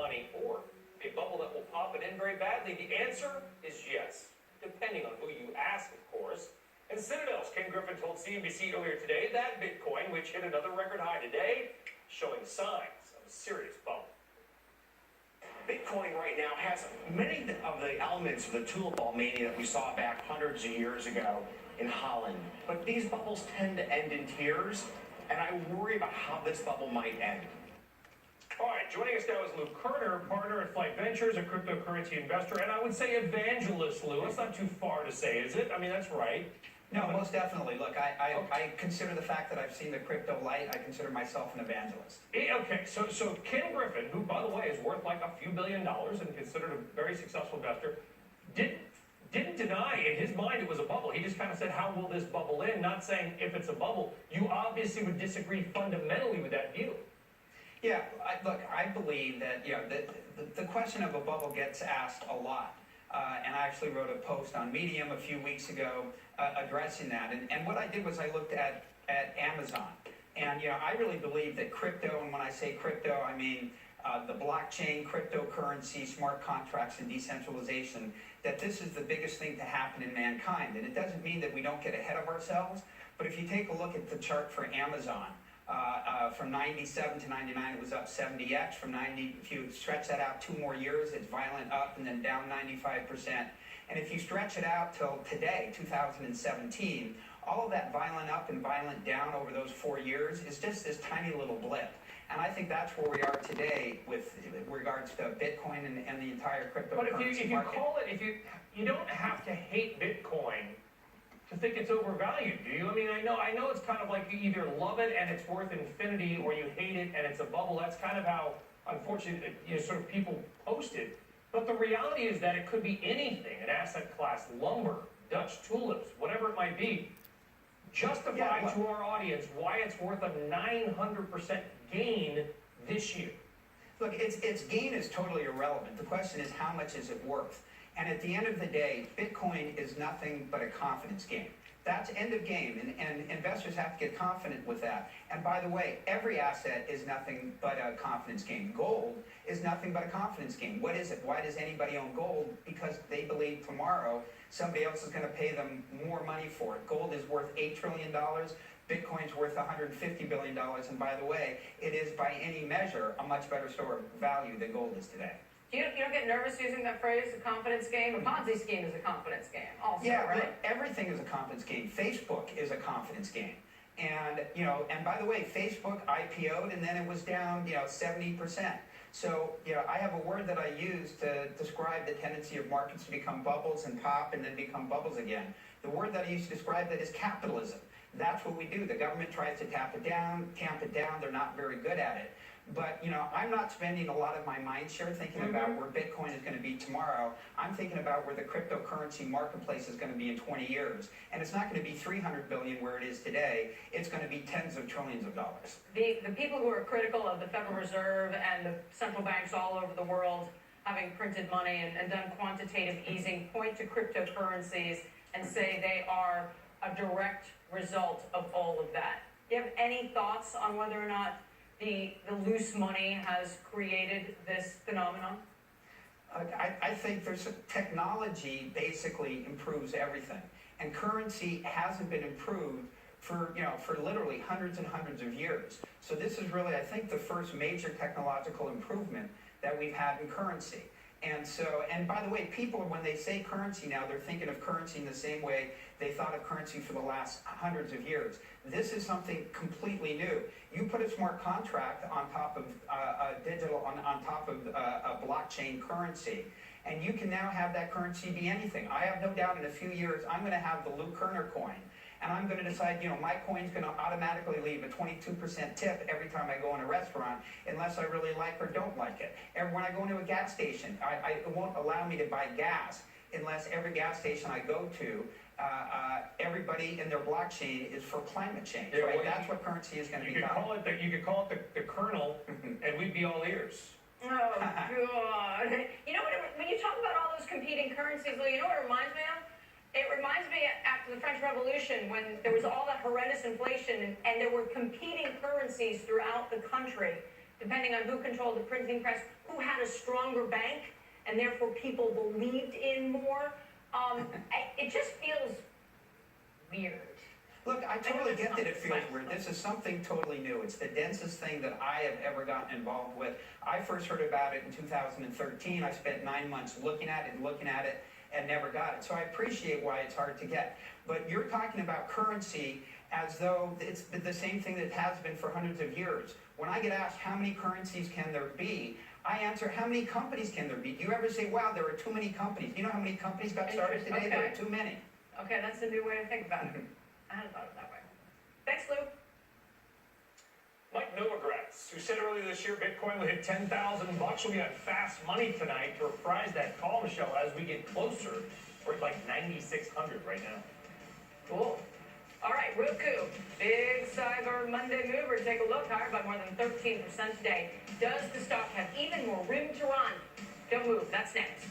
money or a bubble that will pop it in very badly? The answer is yes, depending on who you ask, of course. And Citadel's Ken Griffin told CNBC earlier today that Bitcoin, which hit another record high today, showing signs of a serious bubble. Bitcoin right now has many of the elements of the tulip ball mania that we saw back hundreds of years ago in Holland. But these bubbles tend to end in tears, and I worry about how this bubble might end. All right, joining us now is Lou Kerner, partner at Flight Ventures, a cryptocurrency investor, and I would say evangelist, Lou. It's not too far to say, is it? I mean, that's right. No, most definitely. Look, I consider the fact that I've seen the crypto light, I consider myself an evangelist. Okay, so Ken Griffin, who, by the way, is worth like a few $1 billion and considered a very successful investor, didn't deny in his mind it was a bubble. He just kind of said, how will this bubble end? Not saying if it's a bubble. You obviously would disagree fundamentally with that view. Yeah, look, I believe that, the question of a bubble gets asked a lot. And I actually wrote a post on Medium a few weeks ago addressing that. And what I did was I looked at Amazon. And, I really believe that crypto, and when I say crypto, I mean the blockchain, cryptocurrency, smart contracts, and decentralization, that this is the biggest thing to happen in mankind. And it doesn't mean that we don't get ahead of ourselves, but if you take a look at the chart for Amazon, from 97 to 99, it was up 70x. From 90, if you stretch that out 2 more years, it's violent up and then down 95%. And if you stretch it out till today, 2017, all of that violent up and violent down over those 4 years is just this tiny little blip. And I think that's where we are today with regards to Bitcoin and the entire cryptocurrency market. But if you call it, you don't have to hate Bitcoin to think it's overvalued, do you? I mean, I know it's kind of like you either love it and it's worth infinity, or you hate it and it's a bubble. That's kind of how, unfortunately, sort of people post it. But the reality is that it could be anything, an asset class, lumber, Dutch tulips, whatever it might be. Justify to our audience why it's worth a 900% gain this year. Look, its gain is totally irrelevant. The question is, how much is it worth? And at the end of the day, Bitcoin is nothing but a confidence game. That's end of game, and investors have to get confident with that. And by the way, every asset is nothing but a confidence game. Gold is nothing but a confidence game. What is it? Why does anybody own gold? Because they believe tomorrow somebody else is going to pay them more money for it. Gold is worth $8 trillion. Bitcoin's worth $150 billion. And by the way, it is by any measure a much better store of value than gold is today. You don't get nervous using that phrase, a confidence game? A Ponzi scheme is a confidence game also, yeah, right? Look, everything is a confidence game. Facebook is a confidence game. And, and by the way, Facebook IPO'd and then it was down, 70%. So, I have a word that I use to describe the tendency of markets to become bubbles and pop and then become bubbles again. The word that I use to describe that is capitalism. That's what we do. The government tries to tamp it down. They're not very good at it. But, I'm not spending a lot of my mind share thinking about where Bitcoin is going to be tomorrow. I'm thinking about where the cryptocurrency marketplace is going to be in 20 years. And it's not going to be 300 billion where it is today. It's going to be tens of trillions of dollars. The people who are critical of the Federal Reserve and the central banks all over the world having printed money and done quantitative easing point to cryptocurrencies and say they are a direct result of all of that. Do you have any thoughts on whether or not the loose money has created this phenomenon? I think technology basically improves everything, and currency hasn't been improved for literally hundreds and hundreds of years. So this is really, I think, the first major technological improvement that we've had in currency. And by the way, people, when they say currency now, they're thinking of currency in the same way they thought of currency for the last hundreds of years. This is something completely new. You put a smart contract on top of on top of a blockchain currency, and you can now have that currency be anything. I have no doubt in a few years I'm going to have the Lou Kerner coin. And I'm going to decide, my coin's going to automatically leave a 22% tip every time I go in a restaurant, unless I really like or don't like it. And when I go into a gas station, it won't allow me to buy gas unless every gas station I go to, everybody in their blockchain is for climate change. Yeah, right? well, That's what currency is going to become. You could call it the kernel, and we'd be all ears. Oh, God. When you talk about all those competing currencies, Lou, you know what it reminds me of? It reminds me after the French Revolution when there was all that horrendous inflation and there were competing currencies throughout the country, depending on who controlled the printing press, who had a a stronger bank, and therefore people believed in more. It just feels weird. Look, I totally it's get not that it feels science, weird. but- This is something totally new. It's the densest thing that I have ever gotten involved with. I first heard about it in 2013. I spent 9 months looking at it, and never got it. So I appreciate why it's hard to get. But you're talking about currency as though it's the same thing that has been for hundreds of years. When I get asked how many currencies can there be, I answer, how many companies can there be? Do you ever say, wow, there are too many companies? Do you know how many companies got started today? There are Okay. too many. Okay, that's a new way to think about it. I hadn't thought of it that way. Thanks, Lou. Mike Novogratz, who said earlier this year Bitcoin would hit $10,000. We'll be on Fast Money tonight to reprise that call, Michelle, as we get closer. We're at like 9,600 right now. Cool. All right, Roku, big Cyber Monday mover. Take a look, higher by more than 13% today. Does the stock have even more room to run? Don't move, that's next.